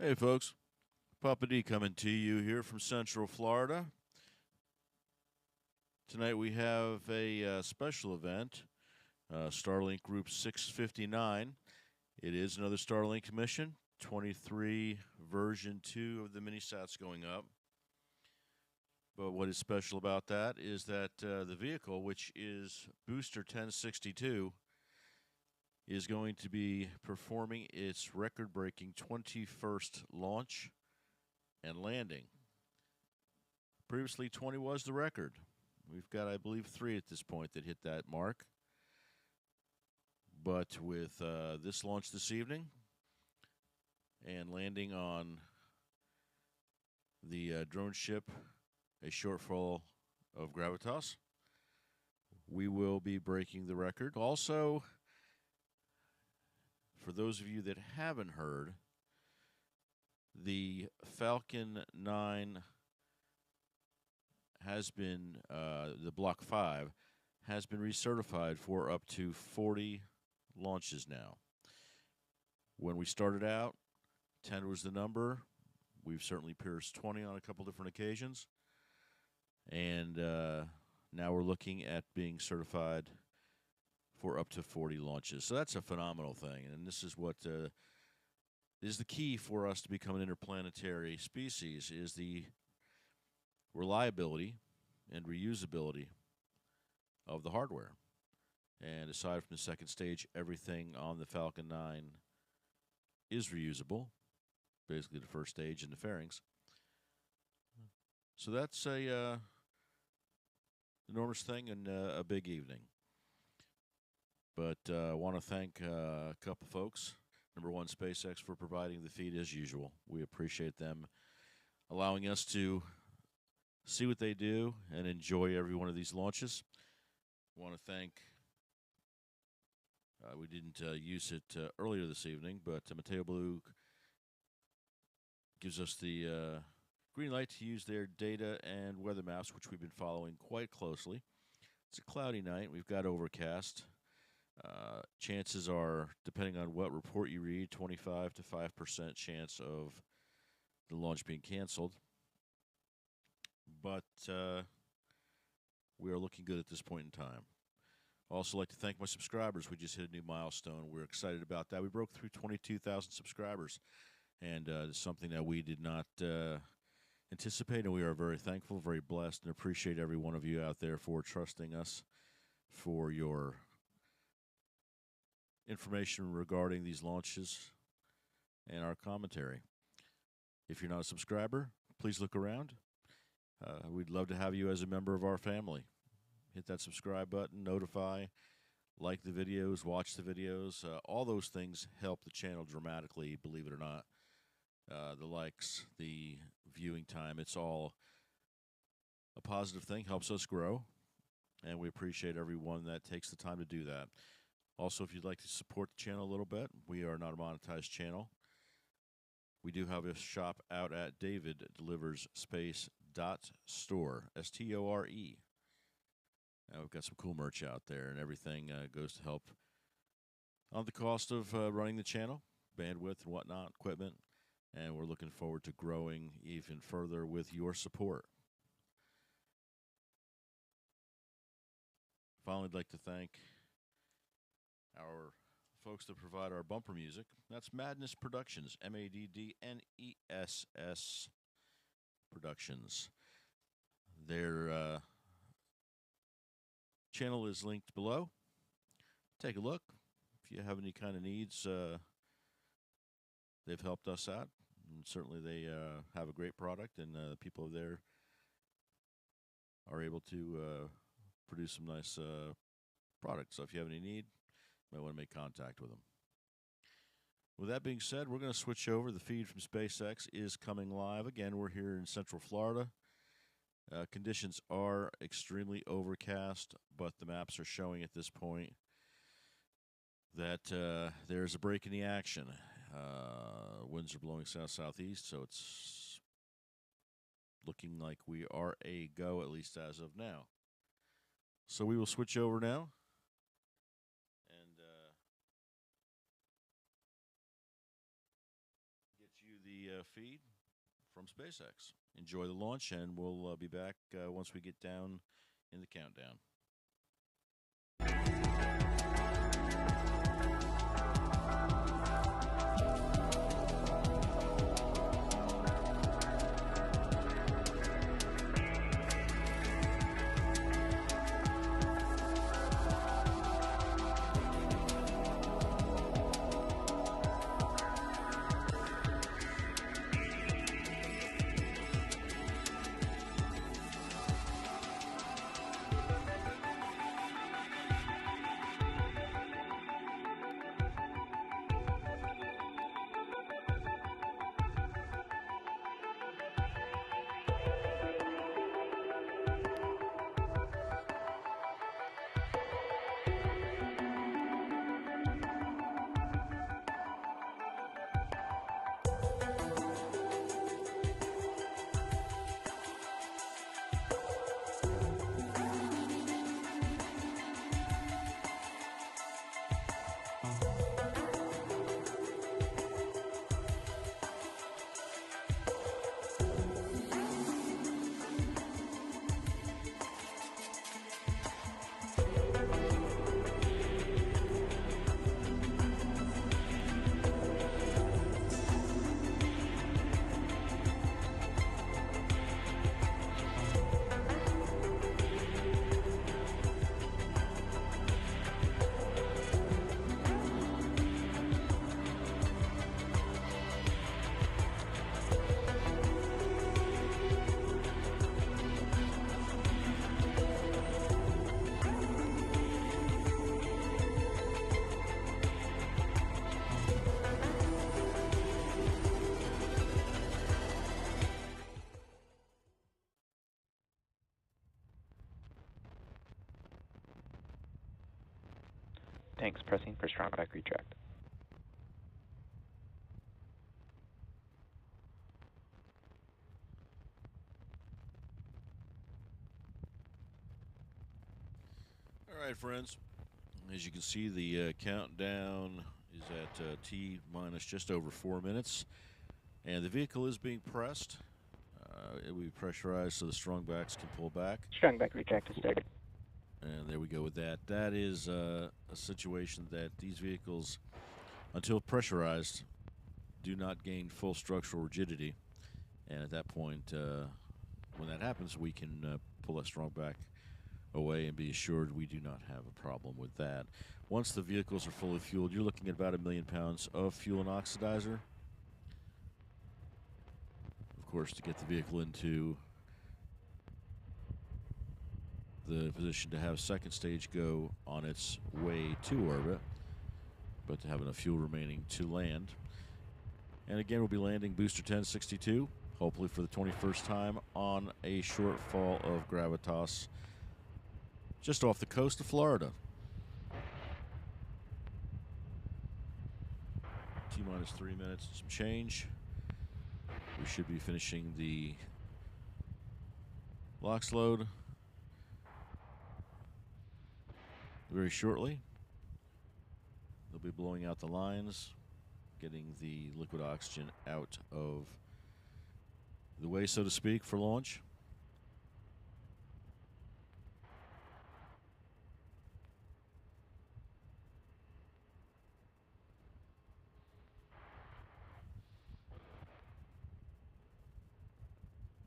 Hey, folks. Papa D coming to you here from Central Florida. Tonight we have a special event, Starlink Group 659. It is another Starlink mission, 23 version 2 of the mini-sats going up. But what is special about that is that the vehicle, which is Booster 1062, is going to be performing its record-breaking 21st launch and landing. Previously, 20 was the record. We've got, I believe, 3 at this point that hit that mark. But with this launch this evening and landing on the drone ship, a shortfall of gravitas, we will be breaking the record. Also, for those of you that haven't heard, the Falcon 9 has been, the Block 5, has been recertified for up to 40 launches now. When we started out, 10 was the number. We've certainly pierced 20 on a couple different occasions. And now we're looking at being certified for up to 40 launches. So that's a phenomenal thing. And this is what is the key for us to become an interplanetary species, is the reliability and reusability of the hardware. And aside from the second stage, everything on the Falcon 9 is reusable, basically the first stage and the fairings. So that's a enormous thing and a big evening. But I want to thank a couple folks. Number one, SpaceX, for providing the feed as usual. We appreciate them allowing us to see what they do and enjoy every one of these launches. I want to thank, we didn't use it earlier this evening, but meteoblue gives us the green light to use their data and weather maps, which we've been following quite closely. It's a cloudy night. We've got overcast. Chances are, depending on what report you read, 25 to 5% chance of the launch being canceled. But we are looking good at this point in time. Also like to thank my subscribers. We just hit a new milestone. We're excited about that. We broke through 22,000 subscribers, and it's something that we did not anticipate, and we are very thankful, very blessed, and appreciate every one of you out there for trusting us for your information regarding these launches and our commentary. If you're not a subscriber, please look around. We'd love to have you as a member of our family. Hit that subscribe button, notify, like the videos, watch the videos. All those things help the channel dramatically, believe it or not. The likes, the viewing time, it's all a positive thing, helps us grow, and we appreciate everyone that takes the time to do that. Also, if you'd like to support the channel a little bit, we are not a monetized channel. We do have a shop out at David Delivers Space.store, S-T-O-R-E. We've got some cool merch out there, and everything goes to help on the cost of running the channel, bandwidth and whatnot, equipment, and we're looking forward to growing even further with your support. Finally, I'd like to thank our folks that provide our bumper music. That's Maddness Productions, Maddness Productions. Their channel is linked below. Take a look. If you have any kind of needs, they've helped us out. And certainly they have a great product, and people there are able to produce some nice products. So if you have any need, you might want to make contact with them. With that being said, we're going to switch over. The feed from SpaceX is coming live. Again, we're here in Central Florida. Conditions are extremely overcast, but the maps are showing at this point that there's a break in the action. Winds are blowing south-southeast, so it's looking like we are a go, at least as of now. So we will switch over now and get you the feed from SpaceX. Enjoy the launch, and we'll be back once we get down in the countdown. Tanks pressing for strong back retract. All right, friends. As you can see, the countdown is at T minus just over 4 minutes, and the vehicle is being pressed. It will be pressurized so the strong backs can pull back. Strong back retract is started. And there we go with that. That is a situation that these vehicles, until pressurized, do not gain full structural rigidity. And at that point, when that happens, we can pull that strong back away and be assured we do not have a problem with that. Once the vehicles are fully fueled, you're looking at about 1 million pounds of fuel and oxidizer. Of course, to get the vehicle into the position to have second stage go on its way to orbit, but to have enough fuel remaining to land. And again, we'll be landing Booster 1062, hopefully for the 21st time, on a short fall of gravitas just off the coast of Florida. T minus 3 minutes and some change. We should be finishing the LOX load very shortly. They'll be blowing out the lines, getting the liquid oxygen out of the way, so to speak, for launch.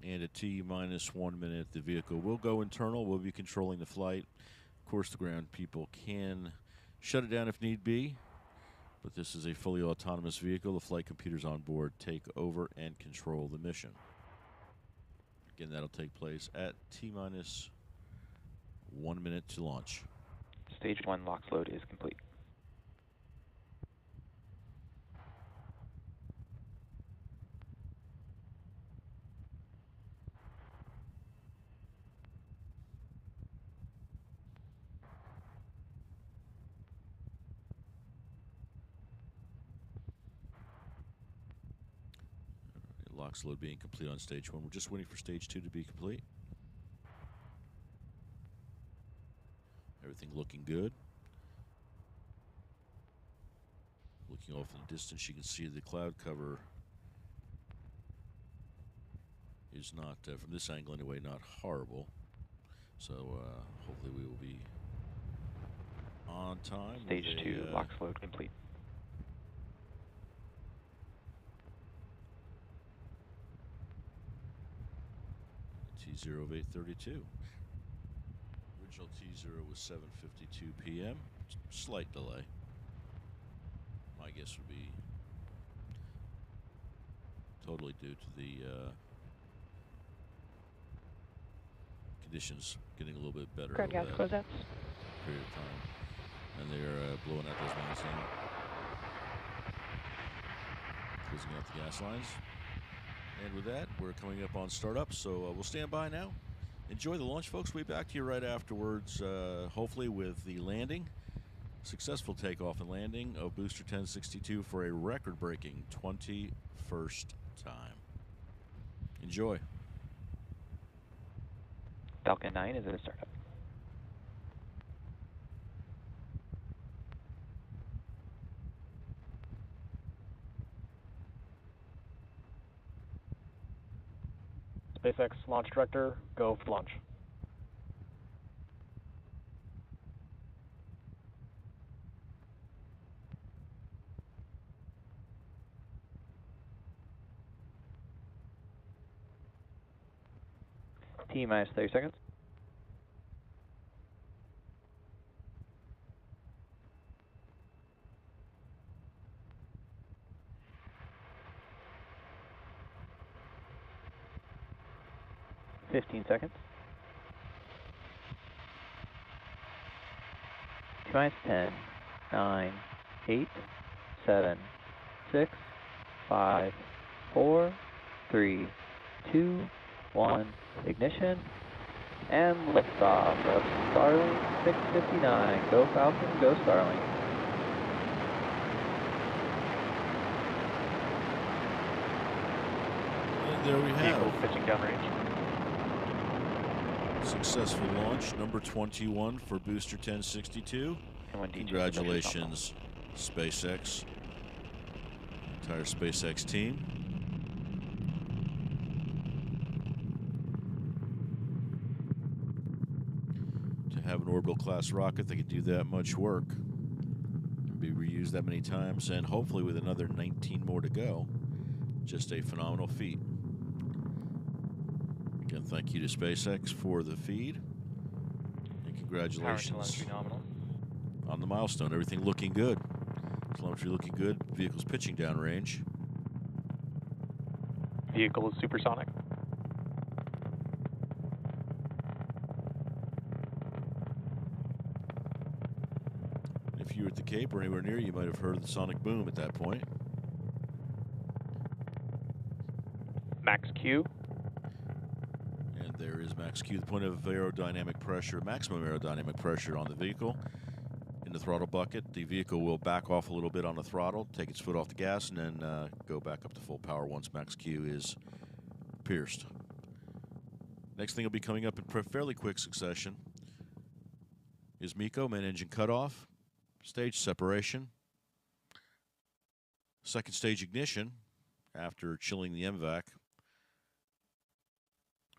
And at T minus 1 minute, the vehicle will go internal. We'll be controlling the flight. Of course, the ground people can shut it down if need be, but this is a fully autonomous vehicle. The flight computers on board take over and control the mission. Again, that'll take place at T minus 1 minute to launch. Stage 1 LOX load is complete. LOX load being complete on stage 1. We're just waiting for stage 2 to be complete. Everything looking good. Looking off in the distance, you can see the cloud cover is not, from this angle anyway, not horrible. So hopefully we will be on time. Stage with 2 LOX load complete. T0 of 8:32. Original T0 was 7:52 p.m. Slight delay. My guess would be totally due to the conditions getting a little bit better over Gas that closeouts. period of time. And they're blowing out those lines now. Closing out the gas lines. And with that, we're coming up on startup, so we'll stand by now. Enjoy the launch, folks. We'll be back to you right afterwards, hopefully with the landing. Successful takeoff and landing of Booster 1062 for a record-breaking 21st time. Enjoy. Falcon 9 is at a startup. SpaceX Launch Director, go for launch. T minus 30 seconds. Fifteen seconds. T minus 10, 9, 8, 7, 6, 5, 4, 3, 2, 1. Ignition. And liftoff of Starlink 659. Go Falcon, go Starlink. And there we Vehicle have pitching downrange. successful launch, number 21 for Booster 1062. And when DJ Congratulations, SpaceX, entire SpaceX team. To have an orbital class rocket that can do that much work, and be reused that many times, and hopefully with another 19 more to go, just a phenomenal feat. Again, thank you to SpaceX for the feed, and congratulations on the milestone. Everything looking good. Telemetry looking good. Vehicle's pitching downrange. Vehicle is supersonic. If you were at the Cape or anywhere near, you might have heard the sonic boom at that point. Max Q. And there is max Q, the point of aerodynamic pressure, maximum aerodynamic pressure on the vehicle. In the throttle bucket, the vehicle will back off a little bit on the throttle, take its foot off the gas, and then go back up to full power once max Q is pierced. Next thing will be coming up in fairly quick succession is MECO, main engine cutoff, stage separation, second stage ignition after chilling the MVAC,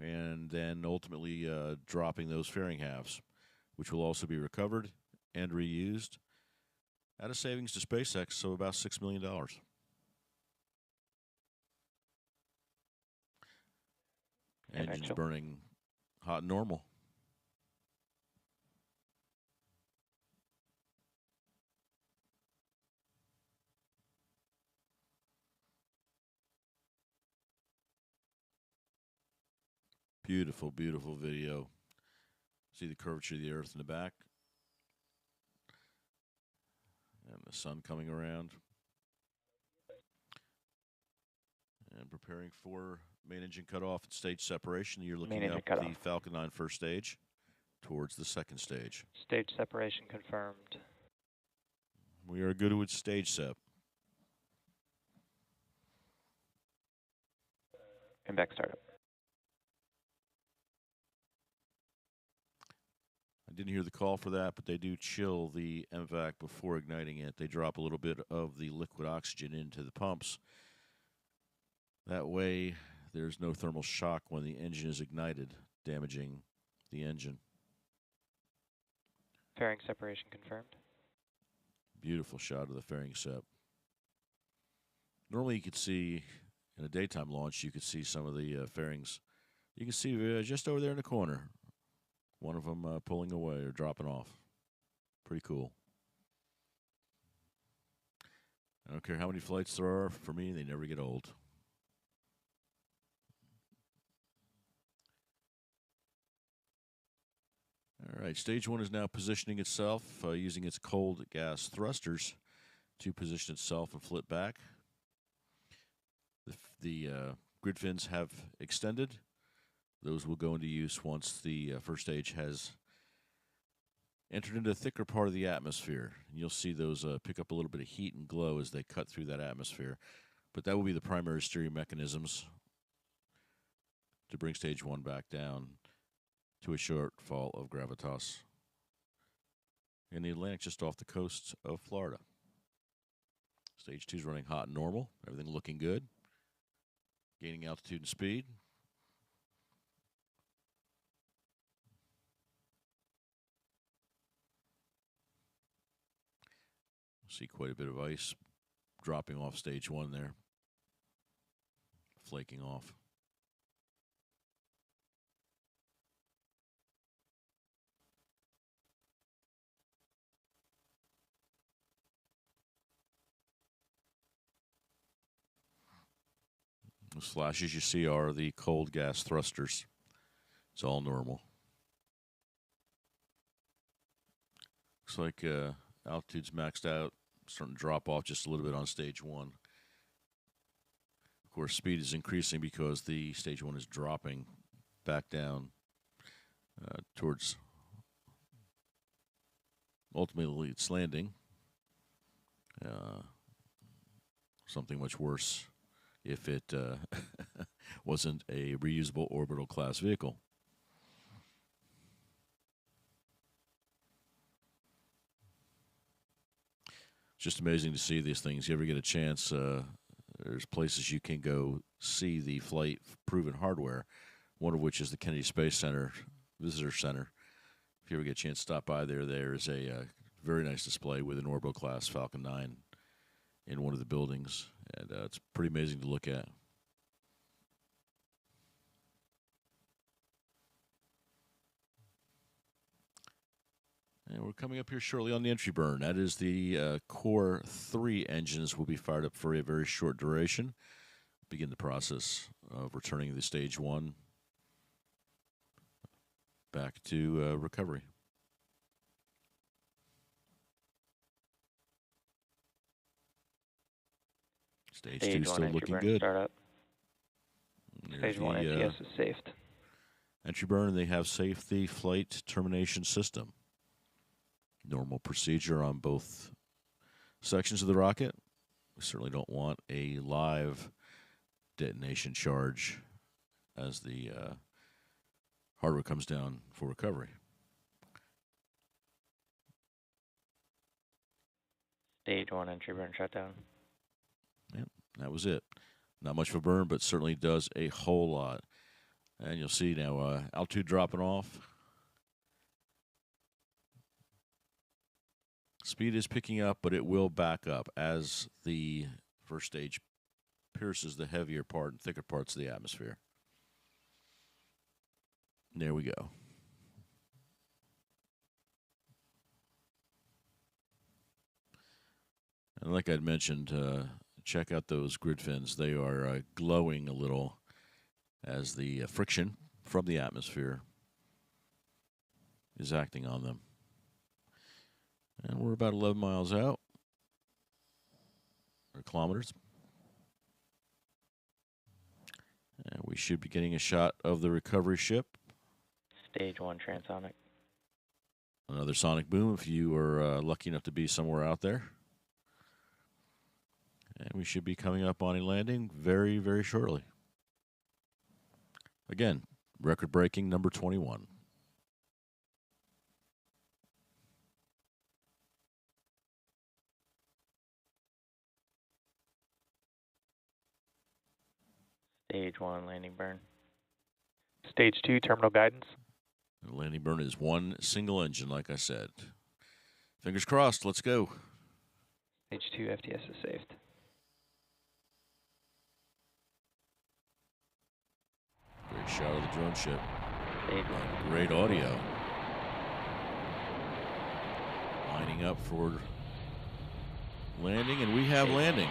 and then ultimately dropping those fairing halves, which will also be recovered and reused at a savings to SpaceX, so about $6 million. Engines burning hot and normal. Beautiful, beautiful video. See the curvature of the Earth in the back. And the sun coming around. And preparing for main engine cutoff and stage separation. You're looking up the Falcon 9 first stage towards the second stage. Stage separation confirmed. We are good with stage sep. And back startup. I didn't hear the call for that, but they do chill the MVAC before igniting it. They drop a little bit of the liquid oxygen into the pumps. That way, there's no thermal shock when the engine is ignited, damaging the engine. Fairing separation confirmed. Beautiful shot of the fairing sep. Normally you could see, in a daytime launch, you could see some of the fairings. You can see just over there in the corner, one of them pulling away or dropping off. Pretty cool. I don't care how many flights there are, for me, they never get old. All right, stage one is now positioning itself using its cold gas thrusters to position itself and flip back. The grid fins have extended. Those will go into use once the first stage has entered into a thicker part of the atmosphere. And you'll see those pick up a little bit of heat and glow as they cut through that atmosphere. But that will be the primary steering mechanisms to bring stage one back down to a shortfall of gravitas in the Atlantic just off the coast of Florida. Stage two is running hot and normal. Everything looking good. Gaining altitude and speed. See quite a bit of ice dropping off stage one there. Flaking off. Those flashes you see are the cold gas thrusters. It's all normal. Looks like altitude's maxed out, starting to drop off just a little bit on stage one. Of course, speed is increasing because the stage one is dropping back down towards, ultimately it's landing. Something much worse if it wasn't a reusable orbital class vehicle. It's just amazing to see these things. You ever get a chance, there's places you can go see the flight proven hardware, one of which is the Kennedy Space Center Visitor Center. If you ever get a chance to stop by there, there's a very nice display with an orbital class Falcon 9 in one of the buildings, and it's pretty amazing to look at. And we're coming up here shortly on the entry burn. That is the Core 3 engines will be fired up for a very short duration. Begin the process of returning the stage one back to recovery. Stage two still looking good. Startup. Stage one NTS is safed. Entry burn, they have safety flight termination system. Normal procedure on both sections of the rocket. We certainly don't want a live detonation charge as the hardware comes down for recovery. Stage one entry burn shutdown. Yep, that was it. Not much of a burn, but certainly does a whole lot. And you'll see now altitude dropping off. Speed is picking up, but it will back up as the first stage pierces the heavier part and thicker parts of the atmosphere. There we go. And like I'd mentioned, check out those grid fins. They are glowing a little as the friction from the atmosphere is acting on them. And we're about 11 miles out, or kilometers. And we should be getting a shot of the recovery ship. Stage one transonic. Another sonic boom if you are lucky enough to be somewhere out there. And we should be coming up on a landing very, very shortly. Again, record-breaking number 21. Stage 1, landing burn. Stage 2, terminal guidance. The landing burn is one single engine, like I said. Fingers crossed, let's go. Stage 2, FTS is saved. Great shot of the drone ship. Stage 1. Great audio. Lining up for landing, and we have landing.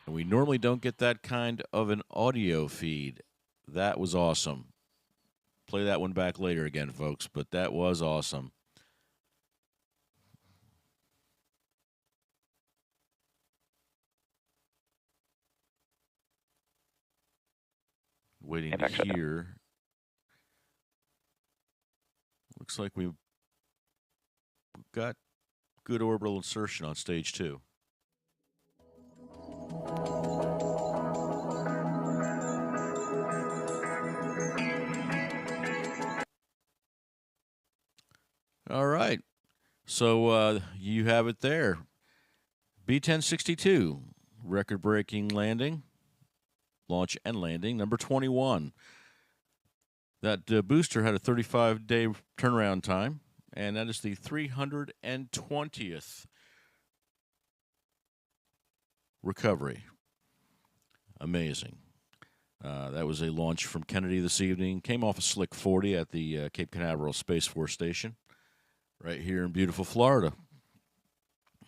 And we normally don't get that kind of an audio feed. That was awesome. Play that one back later again, folks, but that was awesome. Waiting to hear. Looks like we've got good orbital insertion on stage 2. All right. So you have it there. B-1062, record-breaking landing, launch and landing, number 21. That booster had a 35-day turnaround time, and that is the 320th recovery. Amazing. That was a launch from Kennedy this evening. Came off a Slick 40 at the Cape Canaveral Space Force Station right here in beautiful Florida.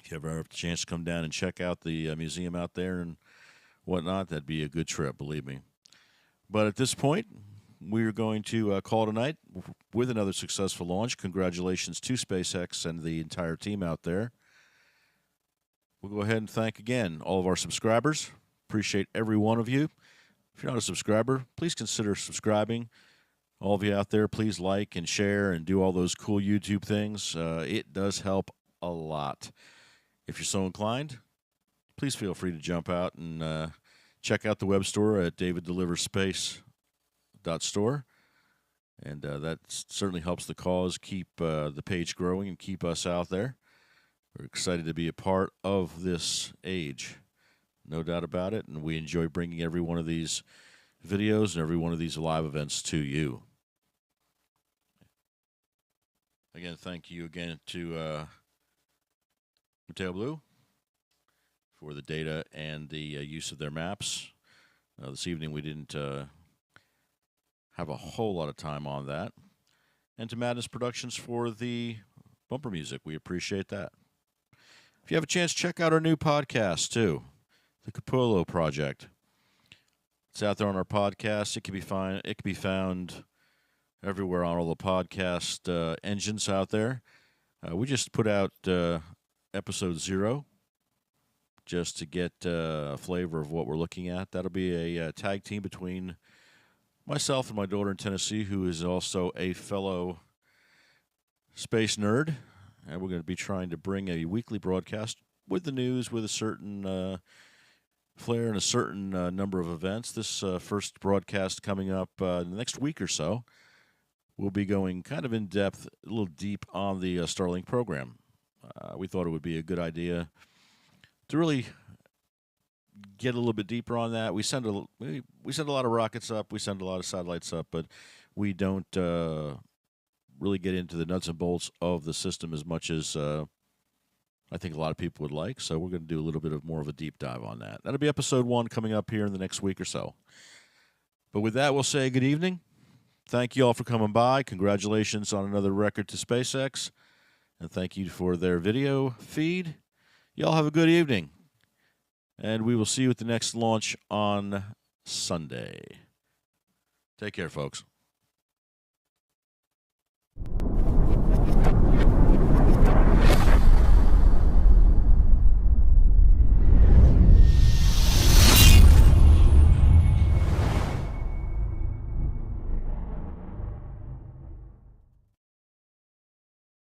If you ever have a chance to come down and check out the museum out there and whatnot, that'd be a good trip, believe me. But at this point, we're going to call tonight with another successful launch. Congratulations to SpaceX and the entire team out there. We'll go ahead and thank again all of our subscribers. Appreciate every one of you. If you're not a subscriber, please consider subscribing. All of you out there, please like and share and do all those cool YouTube things. It does help a lot. If you're so inclined, please feel free to jump out and check out the web store at daviddeliverspace.store. And that certainly helps the cause keep the page growing and keep us out there. We're excited to be a part of this age. No doubt about it. And we enjoy bringing every one of these videos and every one of these live events to you. Again, thank you again to meteoblue for the data and the use of their maps. This evening we didn't have a whole lot of time on that. And to Maddness Productions for the bumper music. We appreciate that. If you have a chance, check out our new podcast, too, the Capullo Project. It's out there on our podcast. It can be found everywhere on all the podcast engines out there. We just put out episode 0 just to get a flavor of what we're looking at. That'll be a tag team between myself and my daughter in Tennessee, who is also a fellow space nerd. And we're going to be trying to bring a weekly broadcast with the news, with a certain flair and a certain number of events. This first broadcast coming up in the next week or so, we'll be going kind of in depth, a little deep on the Starlink program. We thought it would be a good idea to really get a little bit deeper on that. We send a lot of rockets up, we send a lot of satellites up, but we don't really get into the nuts and bolts of the system as much as I think a lot of people would like. So we're going to do a little bit of more of a deep dive on that. That'll be episode 1 coming up here in the next week or so. But with that, we'll say good evening. Thank you all for coming by. Congratulations on another record to SpaceX. And thank you for their video feed. Y'all have a good evening. And we will see you at the next launch on Sunday. Take care, folks.